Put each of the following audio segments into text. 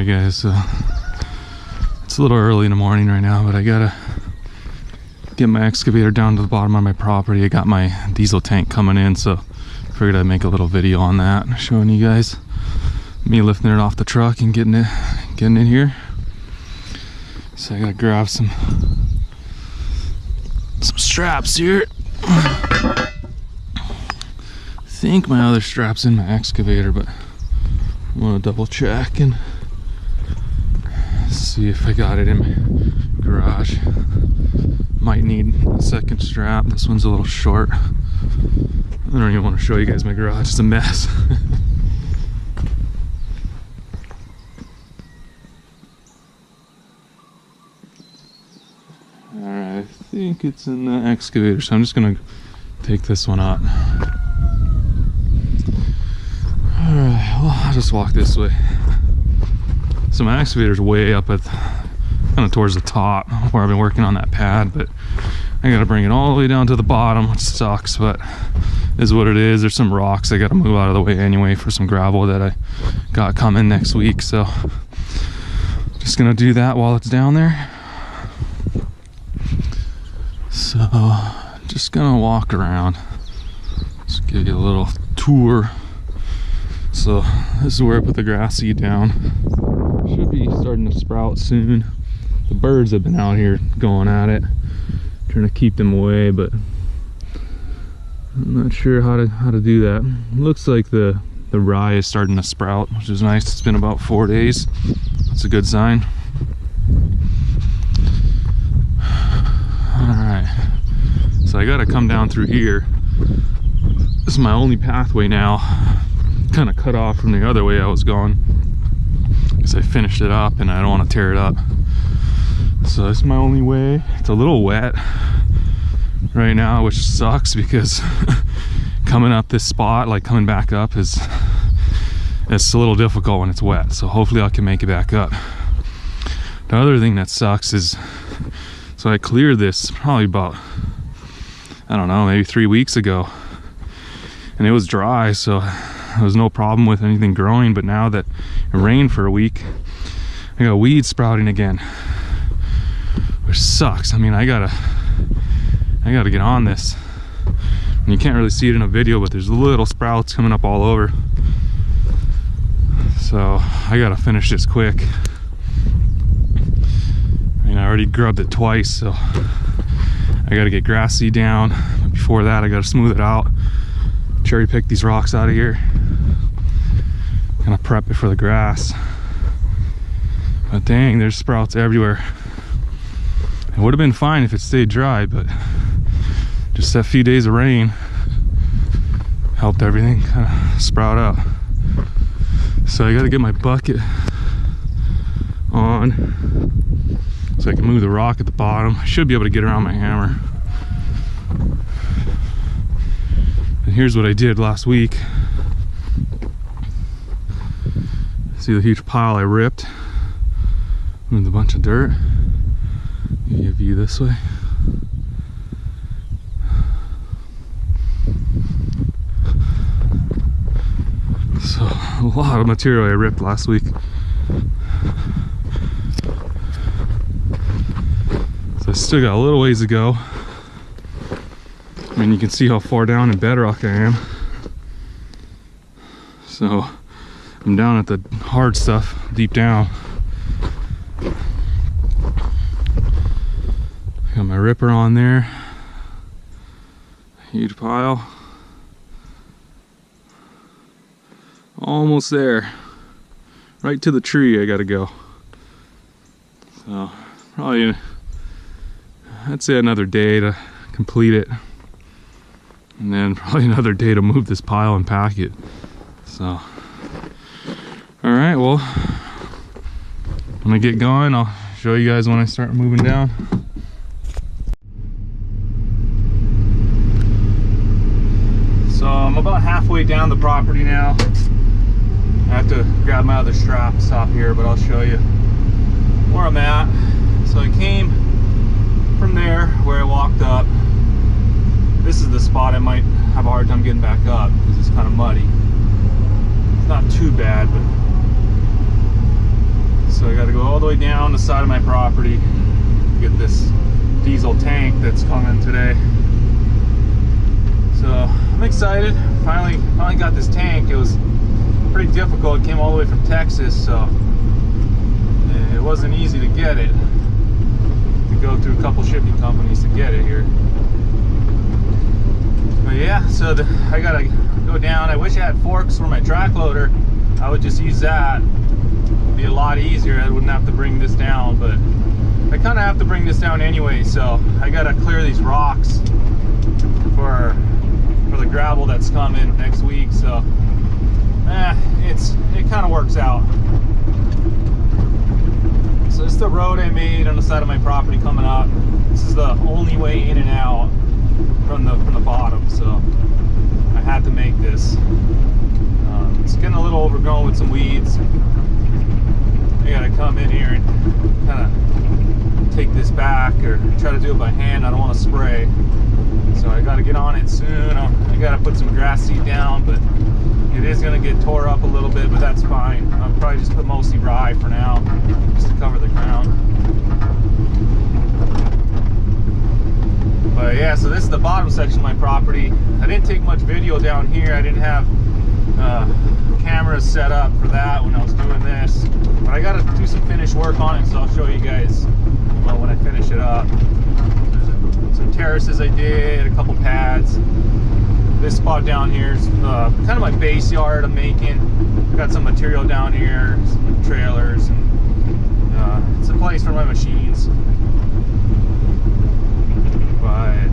Alright guys, so it's a little early in the morning right now, but I gotta get my excavator down to the bottom of my property. I got my diesel tank coming in, so I figured I'd make a little video on that, showing you guys me lifting it off the truck and getting it here. So I gotta grab some straps here. I think my other strap's in my excavator, but I want to double check and see if I got it in my garage. Might need a second strap. This one's a little short. I don't even want to show you guys my garage. It's a mess. Alright, I think it's in the excavator, so I'm just gonna take this one up. Alright, well, I'll just walk this way. So my excavator's way up at kind of towards the top where I've been working on that pad, but I gotta bring it all the way down to the bottom, which sucks, but is what it is. There's some rocks I gotta move out of the way anyway for some gravel that I got coming next week, so just gonna do that while it's down there. So just gonna walk around, just give you a little tour. So this is where I put the grass seed down. Should be starting to sprout soon. The birds have been out here going at it, trying to keep them away, but I'm not sure how to do that. Looks like the rye is starting to sprout, which is nice. It's been about 4 days. That's a good sign. Alright, so I gotta come down through here. This is my only pathway now, kind of cut off from the other way I was going, because I finished it up and I don't want to tear it up. So this is my only way. It's a little wet right now, which sucks, because coming up this spot, like coming back up, it's a little difficult when it's wet. So hopefully I can make it back up. The other thing that sucks is, so I cleared this probably about, I don't know, maybe 3 weeks ago, and it was dry, so there was no problem with anything growing. But now that it rained for a week, I got weeds sprouting again, which sucks. I mean, I gotta get on this. And you can't really see it in a video, but there's little sprouts coming up all over. So I gotta finish this quick. I mean, I already grubbed it twice, so I gotta get grass seed down. But before that, I gotta smooth it out, cherry pick these rocks out of here, kind of prep it for the grass. But dang, there's sprouts everywhere. It would have been fine if it stayed dry, but just that few days of rain helped everything kind of sprout up. So I got to get my bucket on so I can move the rock at the bottom. I should be able to get around my hammer. And here's what I did last week. See the huge pile I ripped? Moved a bunch of dirt. Give you a view this way. So a lot of material I ripped last week. So I still got a little ways to go. I mean, you can see how far down in bedrock I am. So I'm down at the hard stuff, deep down. Got my ripper on there. Huge pile. Almost there. Right to the tree I gotta go. So probably, I'd say another day to complete it. And then probably another day to move this pile and pack it. So, alright, well, when I get going, I'll show you guys when I start moving down. So I'm about halfway down the property now. I have to grab my other strap to stop here, but I'll show you where I'm at. So I came from there where I walked up. This is the spot I might have a hard time getting back up because it's kind of muddy. It's not too bad, but So I got to go all the way down the side of my property to get this diesel tank that's coming today. So I'm excited. Finally got this tank. It was pretty difficult. It came all the way from Texas, so it wasn't easy to get it. To go through a couple shipping companies to get it here. But yeah, so I gotta go down. I wish I had forks for my track loader. I would just use that. It'd be a lot easier. I wouldn't have to bring this down, but I kind of have to bring this down anyway. So I gotta clear these rocks for the gravel that's coming next week. So it kind of works out. So this is the road I made on the side of my property coming up. This is the only way in and out from the bottom, so I had to make this. It's getting a little overgrown with some weeds. I gotta come in here and kind of take this back, or try to do it by hand. I don't want to spray, so I gotta get on it soon. I gotta put some grass seed down, but it is gonna get tore up a little bit, but that's fine. I'll probably just put mostly rye for now, just to cover the ground. But yeah, so this is the bottom section of my property. I didn't take much video down here. I didn't have cameras set up for that when I was doing this. But I gotta do some finished work on it, so I'll show you guys when I finish it up. There's some terraces I did, a couple pads. This spot down here is kind of my base yard I'm making. Got some material down here, some trailers, and it's a place for my machines. But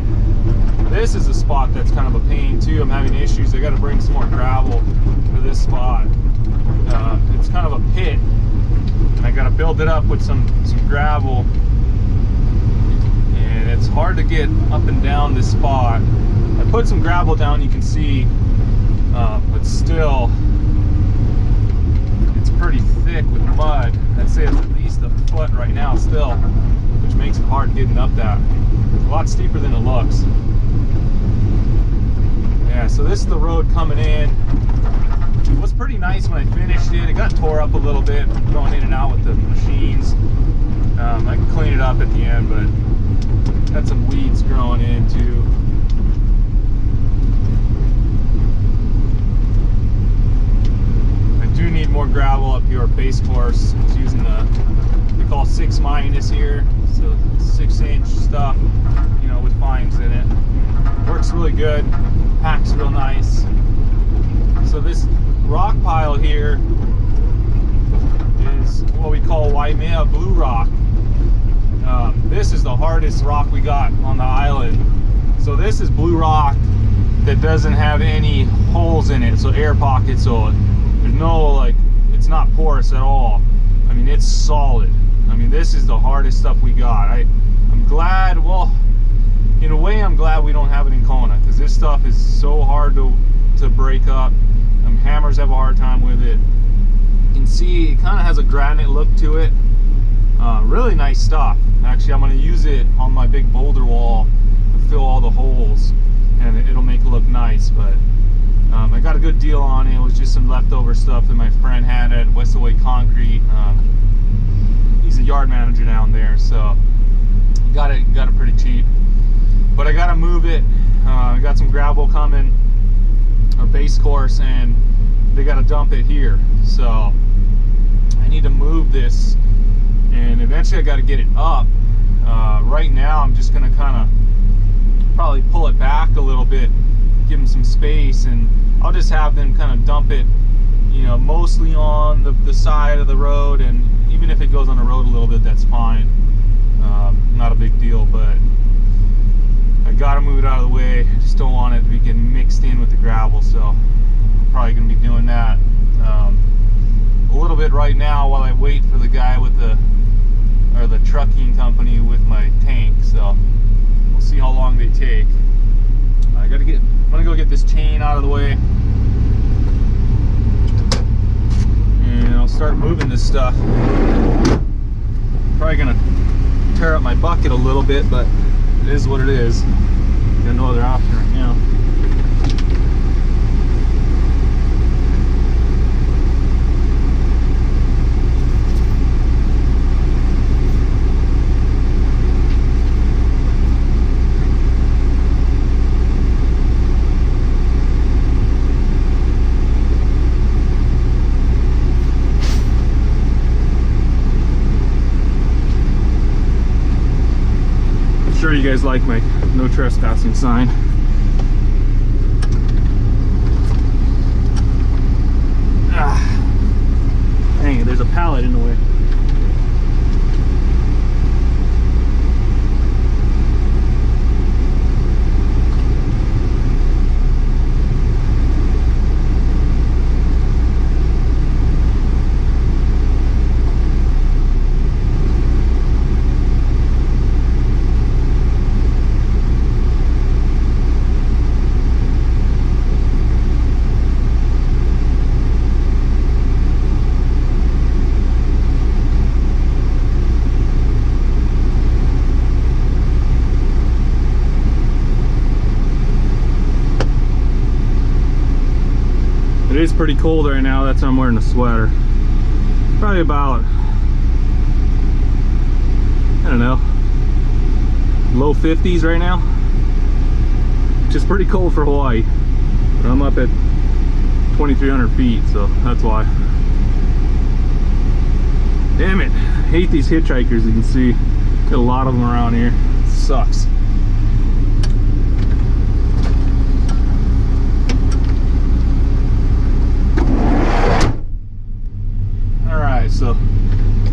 this is a spot that's kind of a pain too. I'm having issues. I got to bring some more gravel for this spot. It's kind of a pit, and I got to build it up with some gravel, and it's hard to get up and down this spot. I put some gravel down, you can see, but still it's pretty thick with mud. I'd say it's at least a foot right now still, which makes it hard getting up that. It's a lot steeper than it looks. Yeah, so this is the road coming in. It was pretty nice when I finished it. It got tore up a little bit from going in and out with the machines. I can clean it up at the end, but got some weeds growing in too. I do need more gravel up here, base course. I was using they call 6- here, so 6-inch stuff, you know, with fines in it. Works really good, packs real nice. So this rock pile here is what we call Waimea Blue Rock. This is the hardest rock we got on the island. So this is blue rock that doesn't have any holes in it, so air pockets, so there's no, like, it's not porous at all. I mean, it's solid. I mean, this is the hardest stuff we got. I'm glad, well, in a way I'm glad we don't have it in Kona, because this stuff is so hard to break up. Hammers have a hard time with it. You can see it kind of has a granite look to it. Really nice stuff. Actually, I'm going to use it on my big boulder wall to fill all the holes, and it'll make it look nice. But I got a good deal on it. It was just some leftover stuff that my friend had at Westaway Concrete. He's a yard manager down there, so got it pretty cheap. But I got to move it. I got some gravel coming, our base course, and they got to dump it here. So I need to move this, and eventually I got to get it up. Right now I'm just going to kind of probably pull it back a little bit, give them some space, and I'll just have them kind of dump it, you know, mostly on the side of the road, and even if it goes on the road a little bit, that's fine. Not a big deal, but I gotta move it out of the way. I just don't want it to be getting mixed in with the gravel, so I'm probably gonna be doing that a little bit right now while I wait for the guy with the trucking company with my tank. So we'll see how long they take. I'm gonna go get this chain out of the way, and I'll start moving this stuff. Probably gonna tear up my bucket a little bit, but it is what it is. Got no other option right now. sure you guys like my no trespassing sign. Dang it, there's a pallet in the way. It is pretty cold right now, that's why I'm wearing a sweater. Probably about, I don't know, low 50s right now, which is pretty cold for Hawaii. But I'm up at 2,300 feet, so that's why. Damn it, I hate these hitchhikers. You can see, got a lot of them around here. It sucks. So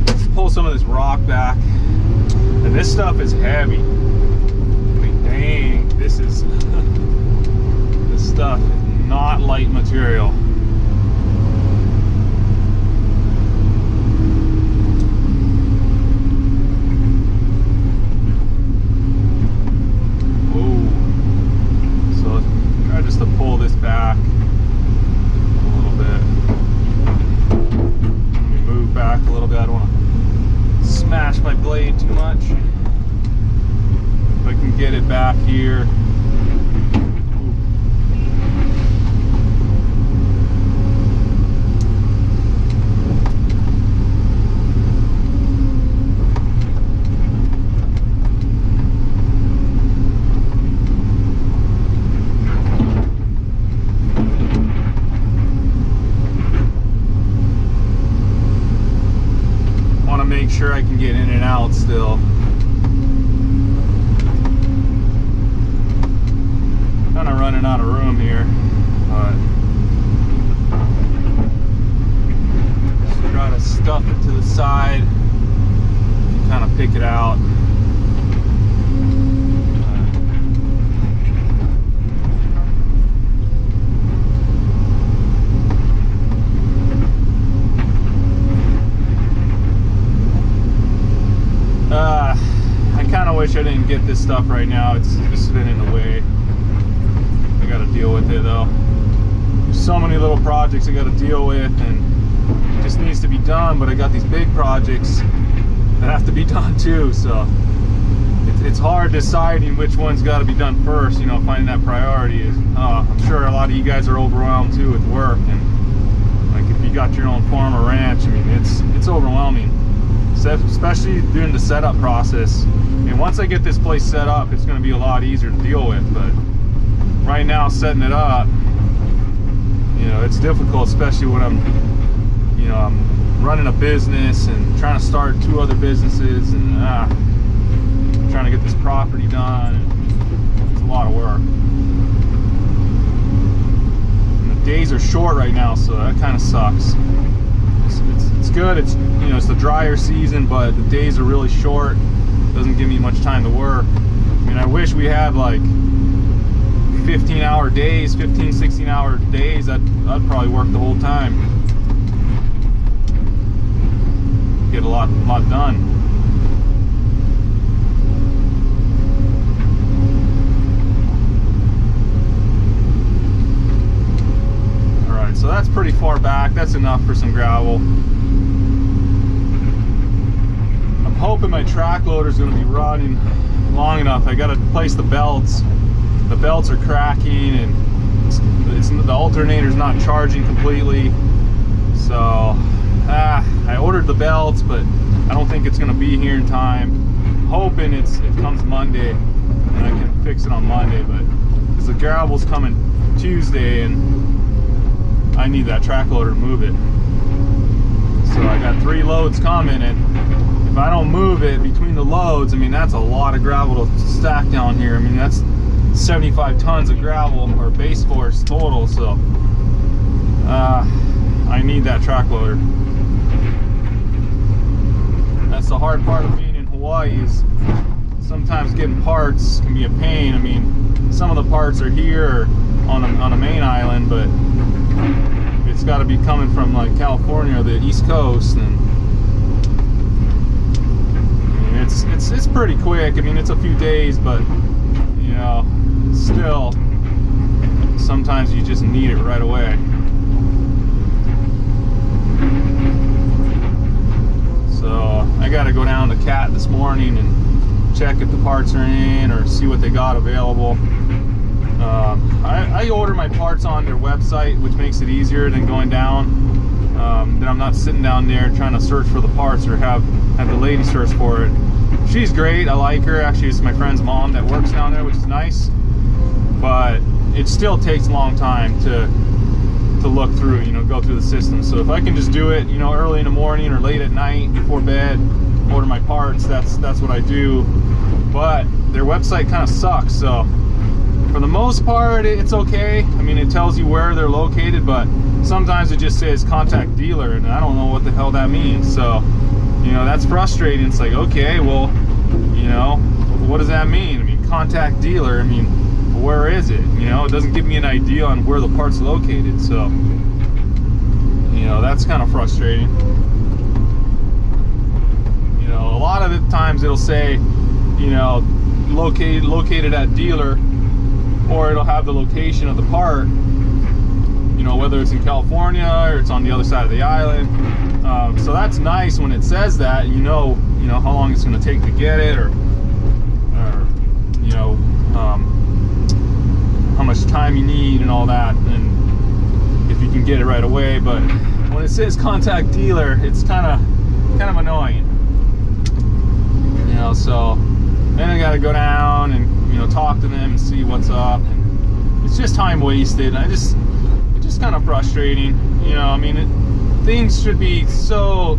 let's pull some of this rock back, and this stuff is heavy. I mean, dang, this is this stuff is not light material. Whoa. So try just to pull this back a little bit. Back a little bit. I don't want to smash my blade too much. If I can get it back here. Make sure I can get in and out still. Kind of running out of room here, but just try to stuff it to the side and kind of pick it out. I kind of wish I didn't get this stuff right now. It's just been in the way. I got to deal with it though. There's so many little projects I got to deal with, and it just needs to be done. But I got these big projects that have to be done too. So it's hard deciding which one's got to be done first. You know, finding that priority is. I'm sure a lot of you guys are overwhelmed too with work, and like if you got your own farm or ranch, I mean it's overwhelming. Especially during the setup process. And once I get this place set up, it's going to be a lot easier to deal with. But right now, setting it up, you know, it's difficult, especially when I'm running a business and trying to start 2 other businesses, and trying to get this property done. It's a lot of work. And the days are short right now, so that kind of sucks. It's good. It's, you know, it's the drier season, but the days are really short. Doesn't give me much time to work. I mean, I wish we had like 15-hour days, 15, 16-hour days. I'd probably work the whole time. Get a lot done. All right, so that's pretty far back. That's enough for some gravel. I'm hoping my track loader is going to be running long enough. I got to place the belts. The belts are cracking, and the alternator's not charging completely. So I ordered the belts, but I don't think it's going to be here in time. I'm hoping it comes Monday and I can fix it on Monday, but because the gravel's coming Tuesday and I need that track loader to move it. So I got 3 loads coming, and if I don't move it between the loads, I mean, that's a lot of gravel to stack down here. I mean, that's 75 tons of gravel or base force total, so I need that track loader. That's the hard part of being in Hawaii, is sometimes getting parts can be a pain. I mean, some of the parts are here on a main island, but it's got to be coming from like California or the East Coast, and I mean, it's pretty quick. I mean, it's a few days, but you know, still sometimes you just need it right away. So I got to go down to CAT this morning and check if the parts are in or see what they got available. I order my parts on their website, which makes it easier than going down. Then I'm not sitting down there trying to search for the parts or have the lady search for it. She's great. I like her. Actually, it's my friend's mom that works down there, which is nice. But it still takes a long time to look through, you know, go through the system. So if I can just do it, you know, early in the morning or late at night before bed, order my parts, that's what I do. But their website kind of sucks, so for the most part it's okay. I mean, it tells you where they're located, but sometimes it just says contact dealer, and I don't know what the hell that means. So, you know, that's frustrating. It's like, okay, well, you know, what does that mean? I mean, contact dealer, I mean, where is it? You know, it doesn't give me an idea on where the part's located. So, you know, that's kind of frustrating. You know, a lot of the times it'll say, you know, located at dealer, or it'll have the location of the part, you know, whether it's in California or it's on the other side of the island. So that's nice when it says that. You know how long it's going to take to get it, or you know, how much time you need and all that, and if you can get it right away. But when it says contact dealer, it's kind of annoying, you know. So then I got to go down and, you know, talk to them and see what's up, and it's just time wasted. It's just kind of frustrating, you know. I mean, things should be so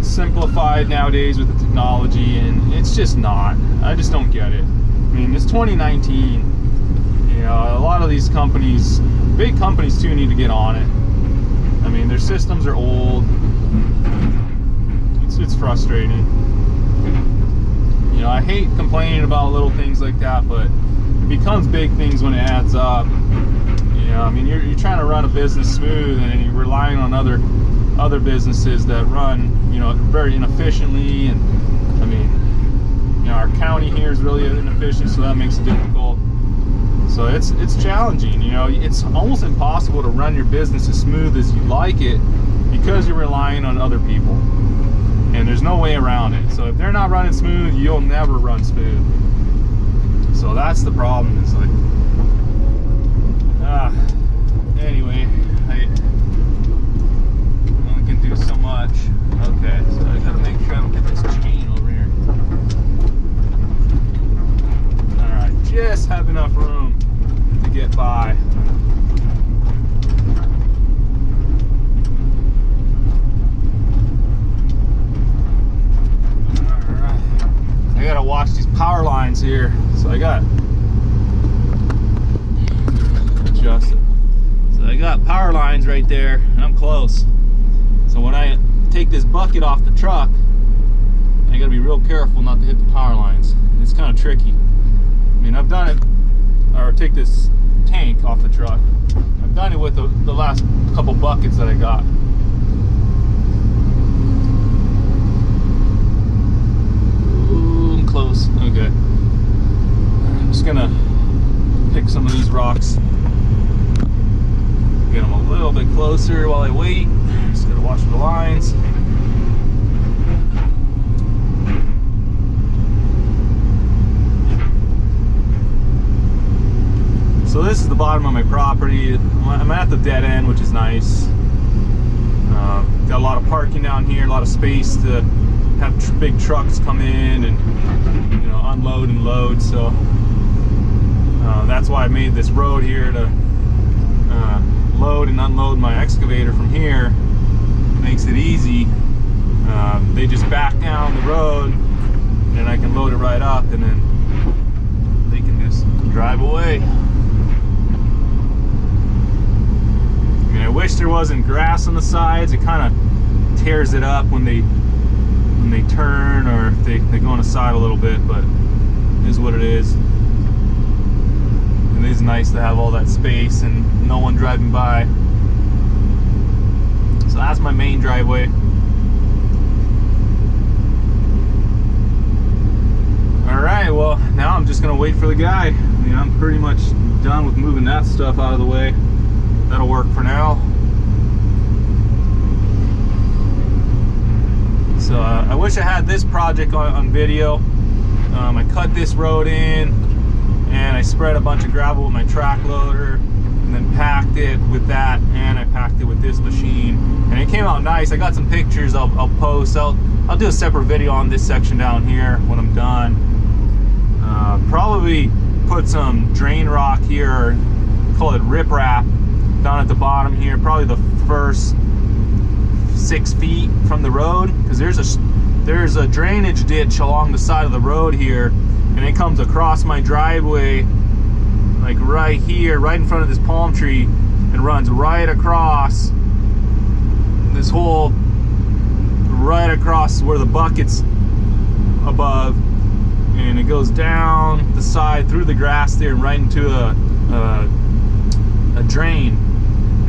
simplified nowadays with the technology, and it's just not. I just don't get it. I mean, it's 2019. You know, a lot of these companies, big companies too, need to get on it. I mean, their systems are old. It's frustrating. You know, I hate complaining about little things like that, but it becomes big things when it adds up. You know, I mean, you're trying to run a business smooth, and you're relying on other businesses that run, you know, very inefficiently. And I mean, you know, our county here is really inefficient, so that makes it difficult. So it's challenging. You know, it's almost impossible to run your business as smooth as you like it, because you're relying on other people, and there's no way around it. So if they're not running smooth, you'll never run smooth. So that's the problem. Is like, anyway, I only can do so much. Okay, so I gotta make sure I don't get this chain over here. All right, just have enough room to get by. I gotta watch these power lines here, so I got adjust it. So I got power lines right there, and I'm close. So when I take this bucket off the truck, I gotta be real careful not to hit the power lines. It's kind of tricky. I mean, I've done it, or take this tank off the truck. I've done it with the last couple buckets that I got. Close. Okay. I'm just gonna pick some of these rocks, get them a little bit closer while I wait. Just gotta watch the lines. So this is the bottom of my property. I'm at the dead end, which is nice. Got a lot of parking down here, a lot of space to have big trucks come in and, you know, unload and load. So that's why I made this road here to load and unload my excavator from here. Makes it easy. They just back down the road and I can load it right up, and then they can just drive away. I mean, I wish there wasn't grass on the sides. It kind of tears it up when they turn, or if they go on the side a little bit, but it is what it is. It is nice to have all that space and no one driving by. So that's my main driveway. Alright, well, now I'm just gonna wait for the guy. I mean, I'm pretty much done with moving that stuff out of the way. That'll work for now. So I wish I had this project on video. I cut this road in and I spread a bunch of gravel with my track loader and then packed it with that, and I packed it with this machine, and it came out nice. I got some pictures I'll post. I'll do a separate video on this section down here when I'm done. Probably put some drain rock here, or call it riprap, down at the bottom here, probably the first 6 feet from the road, because there's a drainage ditch along the side of the road here, and it comes across my driveway, like right here, right in front of this palm tree, and runs right across this hole, right across where the bucket's above, and it goes down the side through the grass there and right into a drain,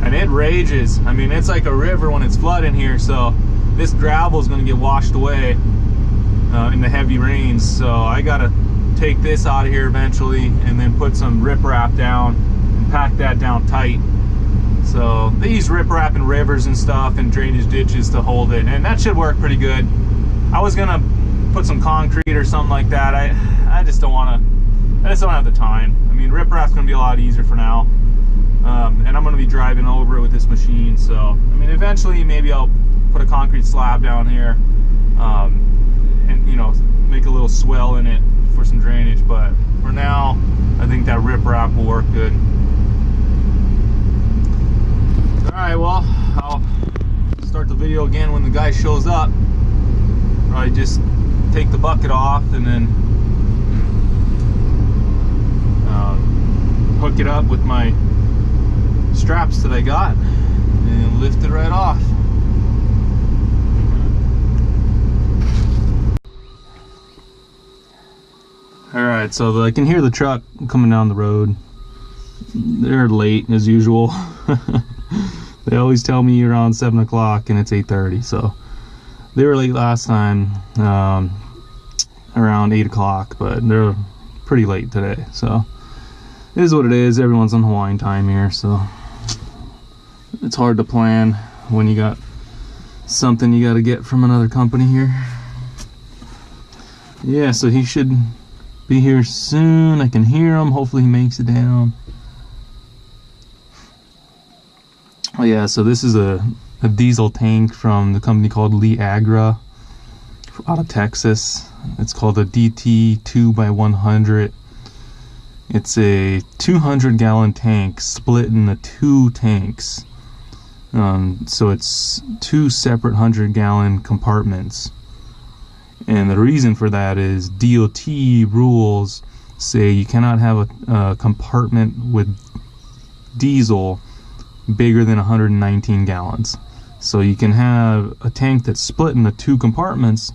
and it rages. I mean, it's like a river when it's flooding here, so this gravel is going to get washed away in the heavy rains. So I gotta take this out of here eventually, and then put some riprap down and pack that down tight. So they use riprap in rivers and stuff and drainage ditches to hold it, and that should work pretty good. I was gonna put some concrete or something like that. I just don't want to. I just don't have the time. I mean, riprap's gonna be a lot easier for now, and I'm gonna be driving over it with this machine. So I mean, eventually maybe I'll put a concrete slab down here, and you know, make a little swell in it for some drainage. But for now, I think that riprap will work good. All right, well, I'll start the video again when the guy shows up. Probably just take the bucket off and then hook it up with my straps that I got and lift it right off. Alright, so I can hear the truck coming down the road. They're late as usual. They always tell me around 7 o'clock and it's 8:30, so they were late last time, around 8 o'clock, but they're pretty late today, so it is what it is. Everyone's on Hawaiian time here, so it's hard to plan when you got something you got to get from another company here. Yeah, so he should be here soon. I can hear him. Hopefully he makes it down. Oh yeah, so this is a diesel tank from the company called leeagra out of Texas. It's called a DT 2x100. It's a 200-gallon tank split into 2 tanks. So it's 2 separate 100-gallon compartments. And the reason for that is DOT rules say you cannot have a compartment with diesel bigger than 119 gallons. So you can have a tank that's split into 2 compartments,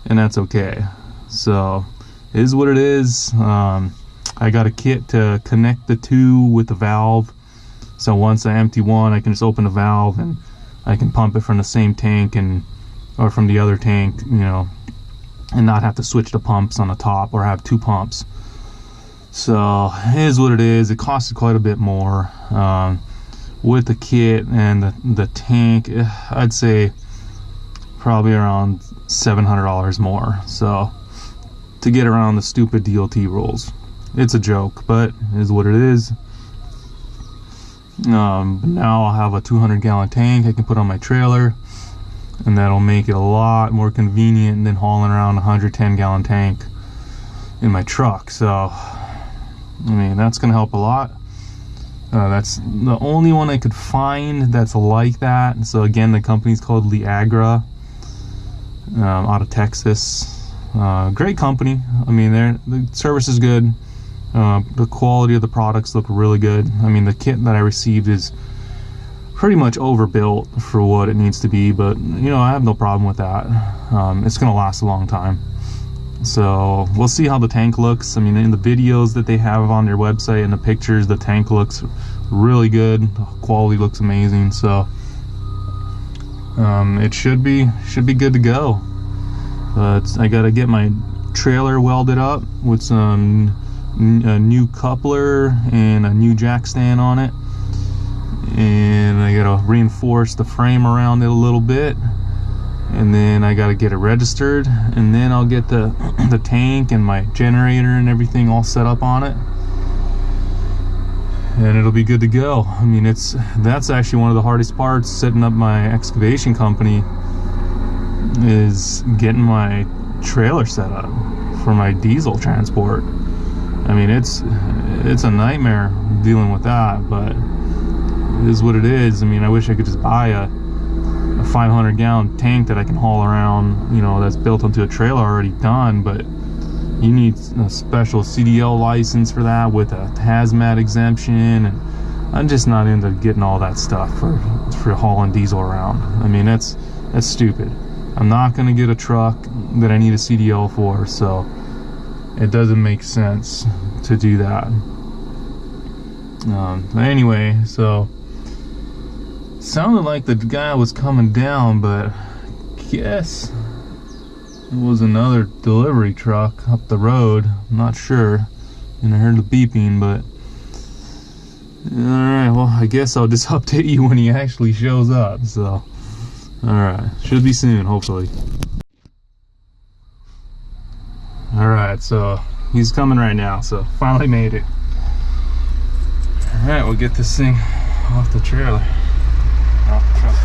and that's okay. So it is what it is. I got a kit to connect the 2 with the valve. So once I empty one, I can just open the valve and I can pump it from the same tank or from the other tank, you know, and not have to switch the pumps on the top or have 2 pumps. So it is what it is. It costed quite a bit more. With the kit and the tank, I'd say probably around $700 more. So to get around the stupid DOT rules, it's a joke, but it is what it is. Now I'll have a 200-gallon tank I can put on my trailer, and that'll make it a lot more convenient than hauling around a 110-gallon tank in my truck. So I mean, that's gonna help a lot. That's the only one I could find that's like that. So again, the company's called leeagra. out of Texas. Great company. I mean, the service is good. The quality of the products look really good. I mean, the kit that I received is pretty much overbuilt for what it needs to be, but you know, I have no problem with that. It's gonna last a long time. So we'll see how the tank looks. I mean, in the videos that they have on their website and the pictures, the tank looks really good. The quality looks amazing. So it should be good to go. But I gotta get my trailer welded up with some a new coupler and a new jack stand on it, and I gotta reinforce the frame around it a little bit, and then I gotta get it registered, and then I'll get the tank and my generator and everything all set up on it, and it'll be good to go. I mean, that's actually one of the hardest parts setting up my excavation company, is getting my trailer set up for my diesel transport. I mean, it's a nightmare dealing with that, but it is what it is. I mean, I wish I could just buy a 500-gallon tank that I can haul around, you know, that's built onto a trailer already done, but you need a special CDL license for that with a hazmat exemption, and I'm just not into getting all that stuff for hauling diesel around. I mean, that's stupid. I'm not gonna get a truck that I need a CDL for, so it doesn't make sense to do that. Anyway, so sounded like the guy was coming down, but I guess it was another delivery truck up the road. I'm not sure, and I heard the beeping, but alright, well, I guess I'll just update you when he actually shows up. So alright, should be soon, hopefully. Alright, so he's coming right now, so finally made it. Alright, we'll get this thing off the trailer. Off the truck.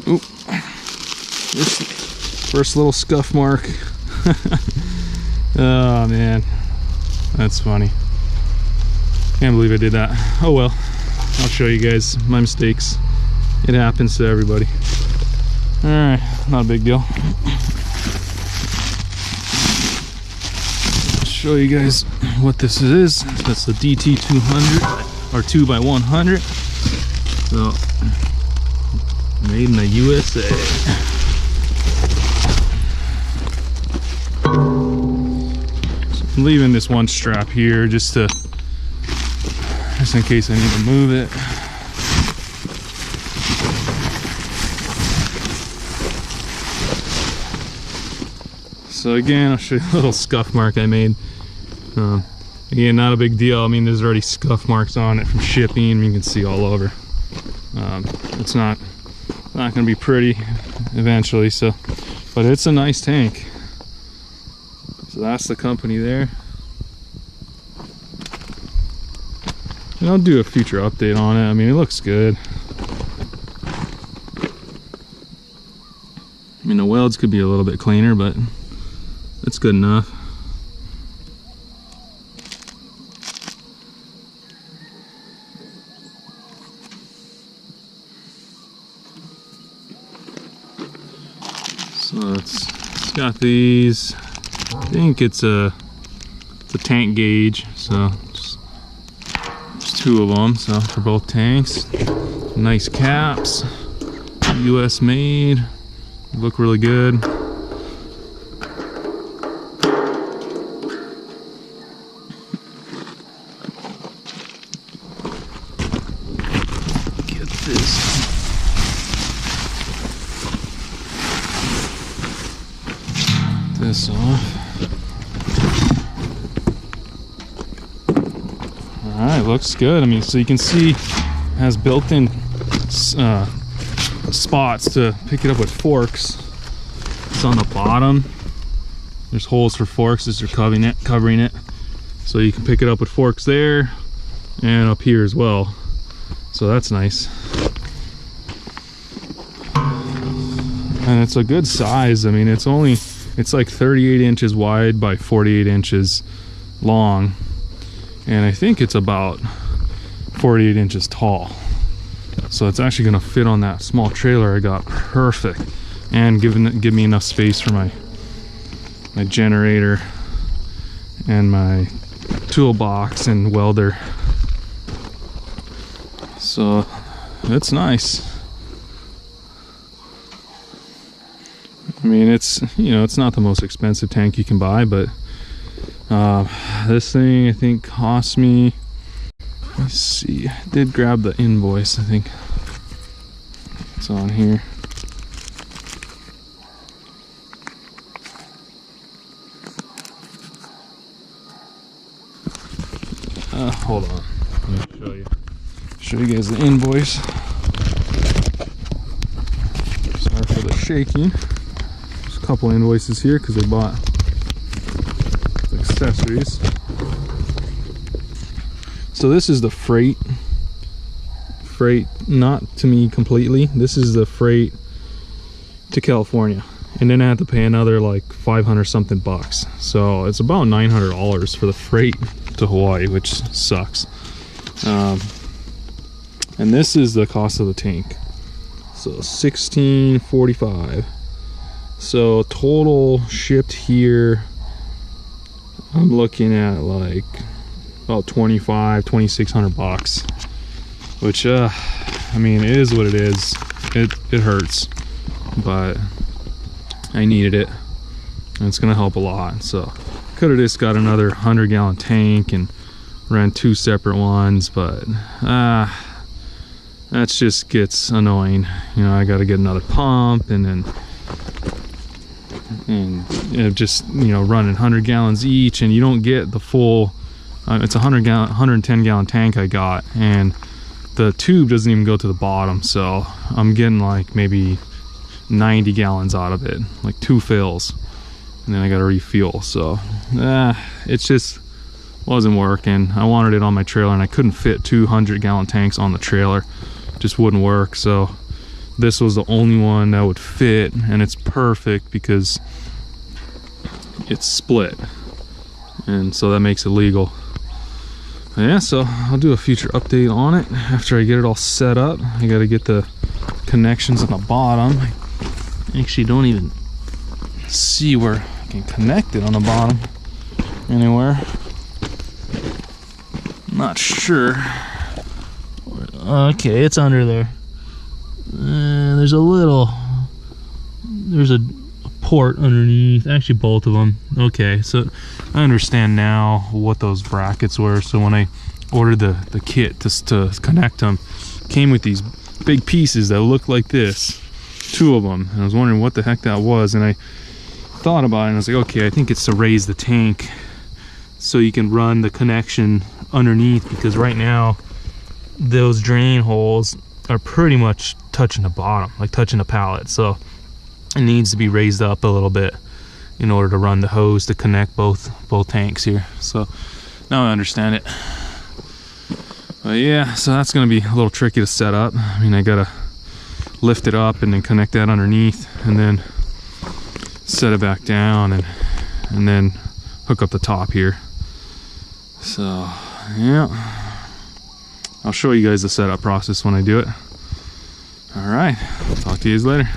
Oop. This first little scuff mark. Oh man, that's funny. Can't believe I did that. Oh well, I'll show you guys my mistakes. It happens to everybody. Alright, not a big deal. I'll show you guys what this is. That's the DT200 or 2x100. So, made in the USA. So I'm leaving this one strap here just in case I need to move it. So again, I'll show you a little scuff mark I made. Again, not a big deal. I mean, there's already scuff marks on it from shipping. You can see all over. It's not gonna be pretty eventually, so, but it's a nice tank. So that's the company there. And I'll do a future update on it. I mean, it looks good. I mean, the welds could be a little bit cleaner, but it's good enough. So it's got these. I think it's a tank gauge. So there's two of them. So for both tanks, nice caps, U.S. made. Look really good. Get this off. All right, looks good. I mean, so you can see it has built-in spots to pick it up with forks. It's on the bottom. There's holes for forks as they're covering it, so you can pick it up with forks there and up here as well. So that's nice. And it's a good size. I mean, it's like 38 inches wide by 48 inches long, and I think it's about 48 inches tall. So it's actually gonna fit on that small trailer I got perfect, and give me enough space for my generator and my toolbox and welder. So it's nice. I mean, it's, you know, it's not the most expensive tank you can buy, but this thing I think cost me, let's see, I did grab the invoice, I think it's on here. Hold on, let me show you guys the invoice. Sorry for the shaking. There's a couple invoices here because they bought accessories. So this is the freight, not to me completely. This is the freight to California, and then I had to pay another like 500 something bucks. So it's about $900 for the freight to Hawaii, which sucks. And this is the cost of the tank. So $16.45. So total shipped here, I'm looking at like about $2,600 bucks, which I mean, it is what it is. It hurts, but I needed it, and it's gonna help a lot. So could have just got another 100-gallon tank and ran two separate ones, but that just gets annoying. You know, I got to get another pump, and you know, just, you know, running 100 gallons each, and you don't get the full. It's a 110-gallon tank I got, and the tube doesn't even go to the bottom, so I'm getting like maybe 90 gallons out of it, like 2 fills, and then I got to refuel. So it just wasn't working. I wanted it on my trailer, and I couldn't fit 200-gallon tanks on the trailer. It just wouldn't work. So this was the only one that would fit, and it's perfect because it's split, and so that makes it legal. Yeah, so I'll do a future update on it after I get it all set up. I got to get the connections on the bottom. I actually don't even see where I can connect it on the bottom anywhere. Not sure. Okay, it's under there. There's a port underneath, actually both of them. Okay, so I understand now what those brackets were. So when I ordered the kit to connect them, came with these big pieces that look like this, 2 of them, and I was wondering what the heck that was, and I thought about it and I was like, okay, I think it's to raise the tank so you can run the connection underneath, because right now those drain holes are pretty much touching the bottom, like touching the pallet. So it needs to be raised up a little bit in order to run the hose to connect both tanks here. So now I understand it. But yeah, so that's gonna be a little tricky to set up. I mean, I gotta lift it up and then connect that underneath and then set it back down and then hook up the top here. So yeah, I'll show you guys the setup process when I do it. All right, talk to you guys later.